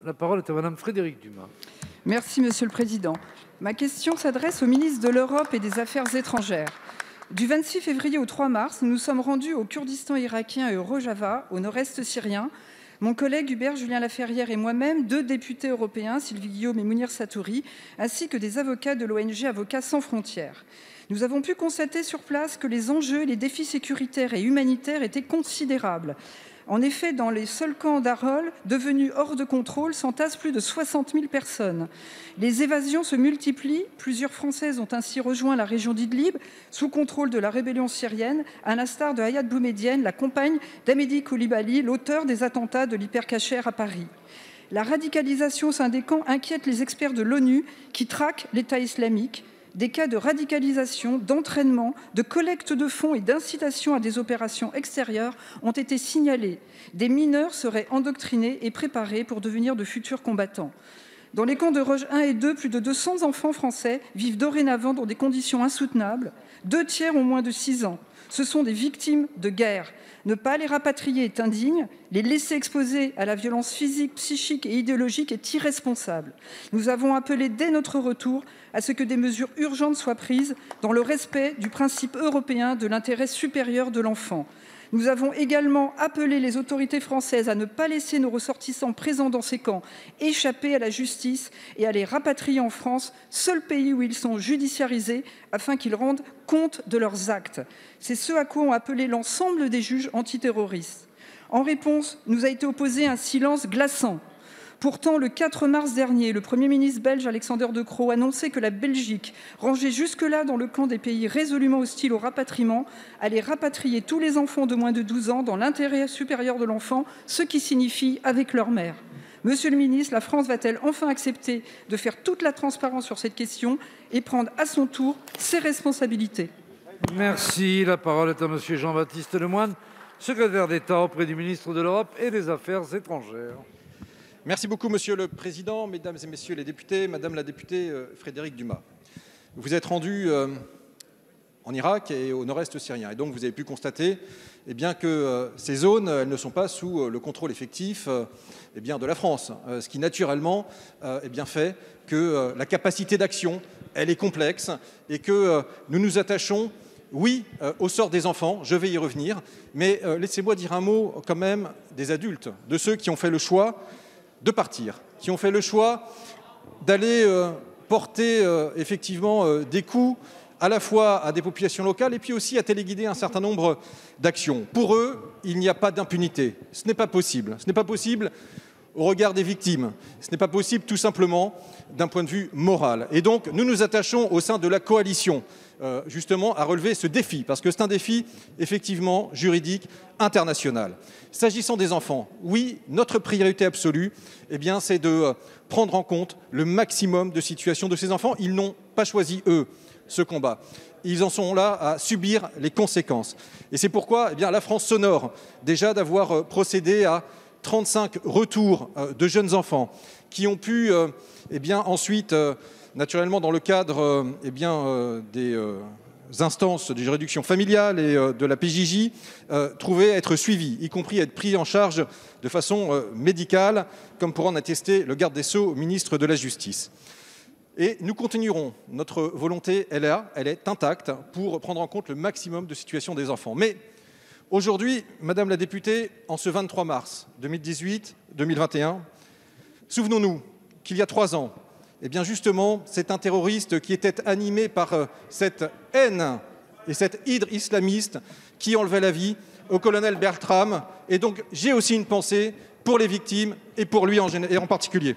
La parole est à Madame Frédérique Dumas. Merci, Monsieur le Président. Ma question s'adresse au ministre de l'Europe et des Affaires étrangères. Du 26 février au 3 mars, nous nous sommes rendus au Kurdistan irakien et au Rojava, au nord-est syrien. Mon collègue Hubert Julien Laferrière et moi-même, 2 députés européens, Sylvie Guillaume et Mounir Satouri, ainsi que des avocats de l'ONG Avocats sans frontières. Nous avons pu constater sur place que les enjeux, les défis sécuritaires et humanitaires étaient considérables. En effet, dans les seuls camps d'Arol, devenus hors de contrôle, s'entassent plus de 60 000 personnes. Les évasions se multiplient. Plusieurs Françaises ont ainsi rejoint la région d'Idlib, sous contrôle de la rébellion syrienne, à l'instar de Hayat Boumedienne, la compagne d'Amedi Koulibaly, l'auteur des attentats de l'Hypercacher à Paris. La radicalisation au sein des camps inquiète les experts de l'ONU qui traquent l'État islamique. Des cas de radicalisation, d'entraînement, de collecte de fonds et d'incitation à des opérations extérieures ont été signalés. Des mineurs seraient endoctrinés et préparés pour devenir de futurs combattants. Dans les camps de Roj 1 et 2, plus de 200 enfants français vivent dorénavant dans des conditions insoutenables. 2 tiers ont moins de 6 ans. Ce sont des victimes de guerre. Ne pas les rapatrier est indigne. Les laisser exposés à la violence physique, psychique et idéologique est irresponsable. Nous avons appelé dès notre retour à ce que des mesures urgentes soient prises dans le respect du principe européen de l'intérêt supérieur de l'enfant. Nous avons également appelé les autorités françaises à ne pas laisser nos ressortissants présents dans ces camps échapper à la justice et à les rapatrier en France, seul pays où ils sont judiciarisés, afin qu'ils rendent compte de leurs actes. C'est ce à quoi ont appelé l'ensemble des juges antiterroristes. En réponse, nous a été opposé un silence glaçant. Pourtant, le 4 mars dernier, le Premier ministre belge Alexander De Croo annonçait que la Belgique, rangée jusque-là dans le camp des pays résolument hostiles au rapatriement, allait rapatrier tous les enfants de moins de 12 ans dans l'intérêt supérieur de l'enfant, ce qui signifie avec leur mère. Monsieur le ministre, la France va-t-elle enfin accepter de faire toute la transparence sur cette question et prendre à son tour ses responsabilités? Merci. La parole est à Monsieur Jean-Baptiste Lemoyne, secrétaire d'État auprès du ministre de l'Europe et des Affaires étrangères. Merci beaucoup, Monsieur le Président, Mesdames et Messieurs les députés, Madame la députée Frédérique Dumas. Vous êtes rendu en Irak et au nord-est syrien, et donc vous avez pu constater que ces zones elles ne sont pas sous le contrôle effectif de la France, ce qui naturellement fait que la capacité d'action elle est complexe et que nous nous attachons oui, au sort des enfants, je vais y revenir, mais laissez-moi dire un mot quand même des adultes, de ceux qui ont fait le choix de partir, qui ont fait le choix d'aller porter effectivement des coups à la fois à des populations locales et puis aussi à téléguider un certain nombre d'actions. Pour eux, il n'y a pas d'impunité. Ce n'est pas possible. Ce n'est pas possible au regard des victimes. Ce n'est pas possible tout simplement d'un point de vue moral. Et donc, nous nous attachons au sein de la coalition justement à relever ce défi, parce que c'est un défi effectivement juridique international. S'agissant des enfants, oui, notre priorité absolue, c'est de prendre en compte le maximum de situations de ces enfants. Ils n'ont pas choisi, eux, ce combat. Ils en sont là à subir les conséquences. Et c'est pourquoi la France s'honore déjà d'avoir procédé à 35 retours de jeunes enfants qui ont pu ensuite, naturellement dans le cadre des instances de juridiction familiale et de la PJJ, trouver être suivis, y compris être pris en charge de façon médicale, comme pour en attester le garde des Sceaux, ministre de la Justice. Et nous continuerons. Notre volonté, elle est intacte pour prendre en compte le maximum de situations des enfants. Mais aujourd'hui, Madame la députée, en ce 23 mars 2018-2021, souvenons-nous qu'il y a 3 ans, justement, c'est un terroriste qui était animé par cette haine et cette hydre islamiste qui enlevait la vie au colonel Bertram. Et donc, j'ai aussi une pensée pour les victimes et pour lui en particulier.